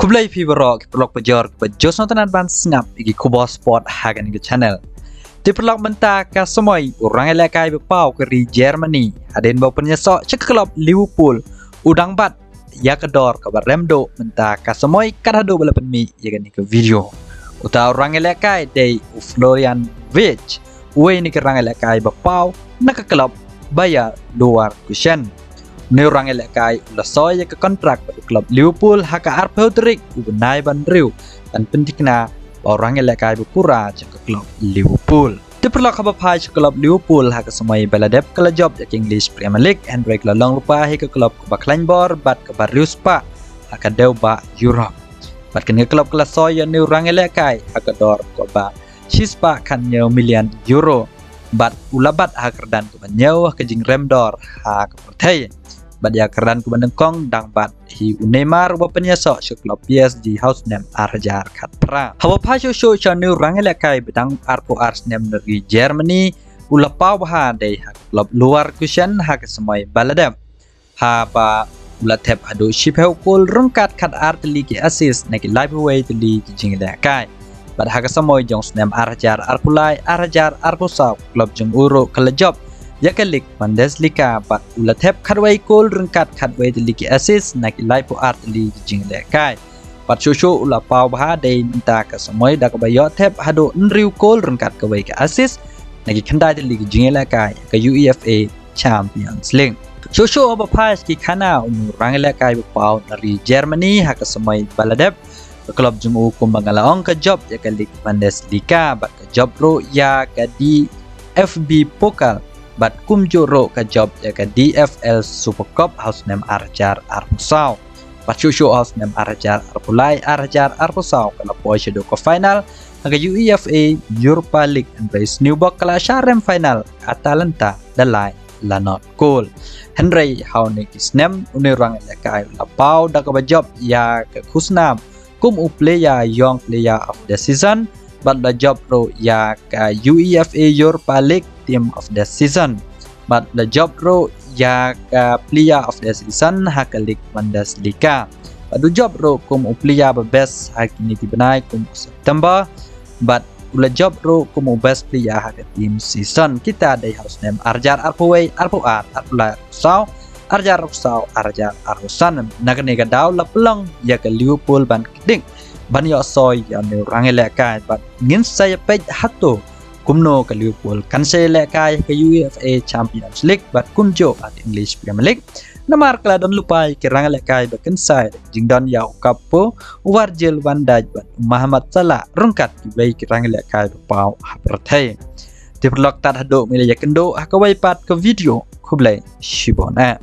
Kublai pi barok perlok pejor ke jos nontonan ban sengap igi kubos sport hagan ke channel. Di perlok mentah ka semoi orang elekai bepau ke ri Germany haden bau penyesok cek klub Liverpool udang bat ya kedor kabar remdo mentah ka semoi kadado bala penmi ya gani ke video. Uta orang elekai day Florian Wirtz we ni ke orang elekai bepau nak ke klub bayar luar kusen. Orang elekai ulah soya ke kontrak pada klub Liverpool haka Arpeuterik ubenai ban riu dan pentingna orang elekai berpura ke klub Liverpool. Diperlok kabar ke klub Liverpool haka semai beladep kala job ke English Premier League and break lalong lupa ke klub ke Kleinbor bat ke Barrius pa haka deuba Europe. Bat ke klub kala soya ni orang elekai haka dor ke ba Chispa kan million euro. Bat ulabat hakerdan ke banyau ke jing remdor ha ke pertai. Bat ya keran ke bandengkong dang bat hi Neymar wa penyesok ke klub PSG house name arjar kat pra. Hawa pa show chanu rang elekai bedang arpo ars name dari Germany ula pau ha dei ha klub luar kusen ha ke semai baladam. Ha ba ula tep hadu shipeu kul rungkat kat art ligi assist naki live away to ligi jing elekai. Bat ha ke semai jong name arjar arpulai arjar arposau klub jong uro kala job Yakalik Bundesliga bat ulat hep kadway kol rengkat kadway di ligi assist nak ilai po art ligi jing lekai bat shosho ula pau bah day minta ke semoi dak bayo hep hado nriu kol rengkat kawai ke assist nak khandai di ligi jing lekai ke UEFA Champions League shosho aba pas ki khana rang lekai pau dari Germany ha ke semoi baladep klub jung u kum bangalaong ke job yakalik Bundesliga bat ke job ro ya ke di FB Pokal bat kum joro ka job ya ka DFL Super Cup house name arjar arpusau bat shushu house name arjar arpulai arjar arpusau kala poise do ko final aga UEFA Europa League and race new bok kala sharem final Atalanta dalai lanot goal Henry haune kisnem unirang elekai la pau da ka job ya ka khusnam kum u player young player of the season bat la job ro ya ka UEFA Europa League team of the season but the job ro ya ka player of the season hakalik Bundesliga padu job ro kum player best hakini tibanai kum September but ula job ro kum best player hak team season kita ada house name arjar arpoway arpoar arpula sau arjar sau arjar arhusan nagane ga daw la pelong ya ka Liverpool ban ding ban yo soy ya ne rangelekai but ngin saya pej hato kumno ke Liverpool kan se lekai ke UEFA Champions League bat kumjo at English Premier League namar kala don lupai ke rang lekai baken sai jingdon ya kapo Virgil van Dijk bat Muhammad Salah rungkat ki bai ke rang lekai pau haperthai diperlok tat hado mile yakendo hakawai pat ke video kublai shibona